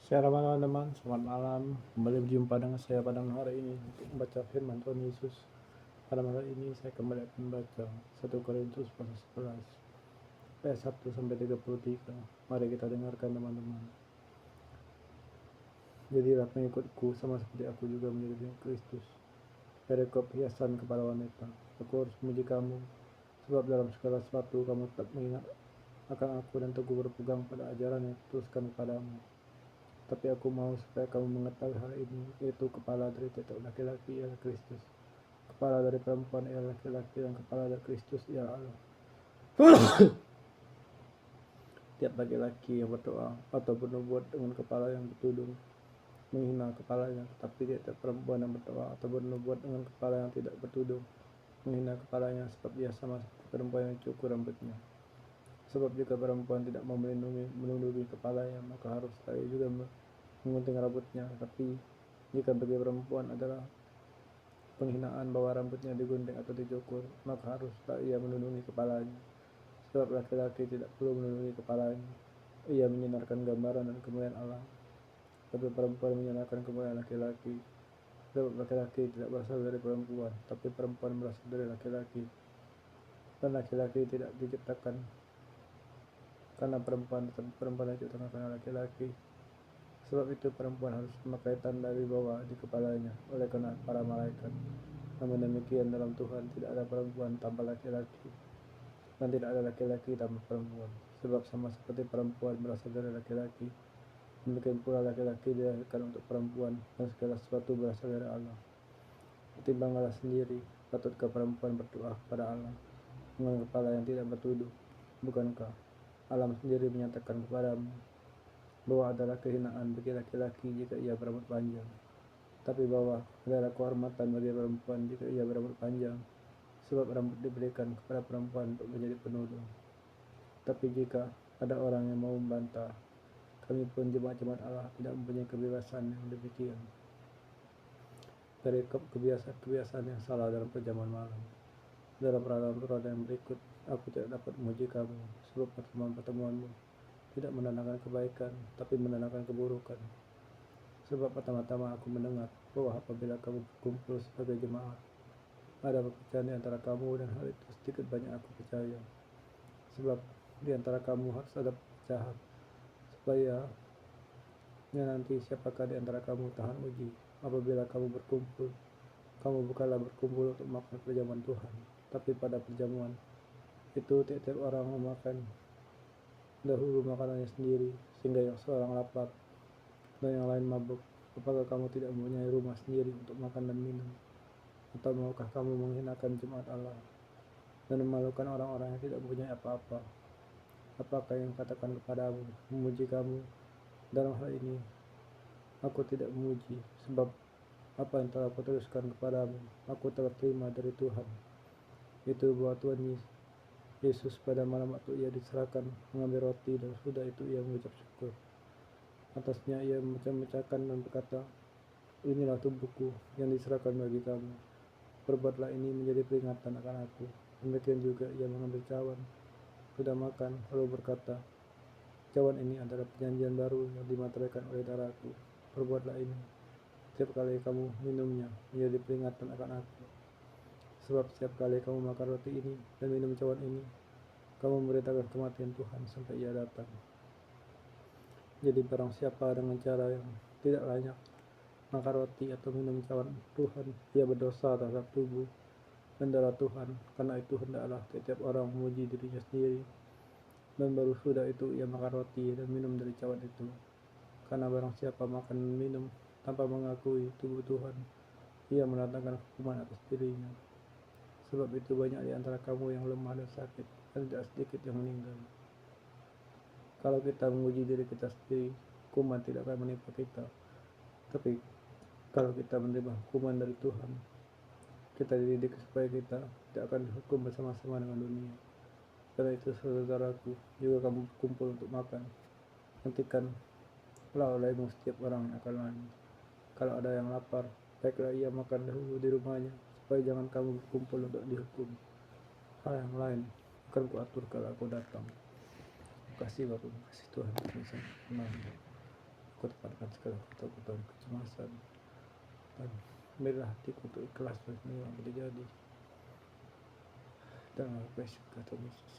Shalom teman-teman, selamat malam. Kembali berjumpa dengan saya pada hari ini untuk membaca firman Tuhan Yesus. Pada malam ini saya kembali akan membaca 1 Korintus pasal 11 ayat 1 sampai 33. Mari kita dengarkan teman-teman. Jadilah pengikutku sama seperti aku juga menjadi pengikut Kristus. Perikop hiasan kepala wanita. Aku harus memuji kamu, sebab dalam segala sesuatu kamu tetap mengingat akan aku dan teguh berpegang pada ajaran yang kuteruskan kepadamu. Tapi aku mau supaya kamu mengetahui hal ini, yaitu kepala dari tiap laki-laki ialah Kristus, kepala dari perempuan ialah laki-laki, dan kepala dari Kristus ialah Allah. Tiap laki-laki yang berdoa atau bernubuat dengan kepala yang bertudung menghina kepalanya, tetapi tiap perempuan yang berdoa atau bernubuat dengan kepala yang tidak bertudung menghina kepalanya, sebab ia sama seperti perempuan yang cukur rambutnya. Sebab jika perempuan tidak mau melindungi kepalanya, maka haruslah ia juga menggunting rambutnya. Tapi jika bagi perempuan adalah penghinaan bahwa rambutnya digunting atau dicukur, maka haruslah ia melindungi kepalanya. Sebab laki-laki tidak perlu melindungi kepalanya, ia menyinarkan gambaran dan kemuliaan Allah. Tapi perempuan menyinarkan kemuliaan laki-laki. Sebab laki-laki tidak berasal dari perempuan, tapi perempuan berasal dari laki-laki. Dan laki-laki tidak diciptakan karena perempuan, tetapi perempuan diciptakan karena laki-laki. Sebab itu perempuan harus memakai tanda wibawa di kepalanya oleh karena para malaikat. Namun demikian dalam Tuhan tidak ada perempuan tanpa laki-laki, dan tidak ada laki-laki tanpa perempuan. Sebab sama seperti perempuan berasal dari laki-laki, demikian pula laki-laki dilahirkan untuk perempuan, dan segala sesuatu berasal dari Allah. Timbanglah sendiri, patutkah perempuan berdoa kepada Allah dengan kepala yang tidak bertuduh? Bukankah Allah sendiri menyatakan kepadamu bahwa adalah kehinaan bagi laki-laki jika ia berambut panjang, tapi bahwa adalah kehormatan bagi perempuan jika ia berambut panjang, sebab rambut diberikan kepada perempuan untuk menjadi penudung. Tapi jika ada orang yang mau membantah, kami pun jemaat-jemaat Allah tidak mempunyai kebebasan yang demikian. Dari kebiasaan yang salah dalam perjamuan malam. Dalam peraturan yang berikut, aku tidak dapat memuji kamu, sebab pertemuan-pertemuanmu tidak menandakan kebaikan, tapi menandakan keburukan. Sebab pertama-tama aku mendengar bahwa apabila kamu berkumpul sebagai jemaat, ada perpecahan di antara kamu, dan hal itu sedikit banyak aku percaya. Sebab di antara kamu harus ada perpecahan, supaya nanti siapakah di antara kamu tahan uji. Apabila kamu berkumpul, kamu bukanlah berkumpul untuk makan perjamuan Tuhan, tapi pada perjamuan itu tiap-tiap orang memakan dahulu makanannya sendiri, sehingga yang seorang lapar dan yang lain mabuk. Apakah kamu tidak mempunyai rumah sendiri untuk makan dan minum? Atau maukah kamu menghinakan jemaat Allah dan memalukan orang-orang yang tidak mempunyai apa-apa? Apakah yang katakan kepadamu memuji kamu? Dalam hal ini aku tidak memuji, sebab apa yang telah aku teruskan kepadamu aku telah terima dari Tuhan, itu bahwa Tuhan Yesus pada malam waktu ia diserahkan mengambil roti, dan sudah itu ia mengucap syukur. Atasnya ia memecah-mecahkan dan berkata, inilah tubuhku yang diserahkan bagi kamu. Perbuatlah ini menjadi peringatan akan aku. Demikian juga ia mengambil cawan, sudah makan, lalu berkata, cawan ini adalah perjanjian baru yang dimateraikan oleh darahku. Perbuatlah ini setiap kali kamu minumnya menjadi peringatan akan aku. Sebab setiap kali kamu makan roti ini dan minum cawan ini, kamu memberitakan kematian Tuhan sampai ia datang. Jadi barang siapa dengan cara yang tidak layak makan roti atau minum cawan Tuhan, ia berdosa terhadap tubuh dan darah Tuhan. Karena itu hendaklah setiap orang memuji dirinya sendiri, dan baru sudah itu ia makan roti dan minum dari cawan itu. Karena barang siapa makan dan minum tanpa mengakui tubuh Tuhan, ia mendatangkan hukuman atas dirinya. Sebab itu banyak di antara kamu yang lemah dan sakit, dan tidak sedikit yang meninggal. Kalau kita memuji diri kita sendiri, hukuman tidak akan menimpa kita. Tapi kalau kita menerima hukuman dari Tuhan, kita dididik supaya kita tidak akan dihukum bersama-sama dengan dunia. Karena itu saudaraku, juga kamu berkumpul untuk makan, hentikanlah olehmu setiap orang yang akan lain. Kalau ada yang lapar, baiklah ia makan dahulu di rumahnya, supaya jangan kamu berkumpul untuk dihukum. Hal yang lain akan kuatur kalau aku datang. Terima kasih Bapak, terima kasih Tuhan. Aku tempatkan segala kota-kota kecemasan dan berilah hatiku untuk ikhlas dan menerima boleh jadi. Dan aku kasih kata Yesus.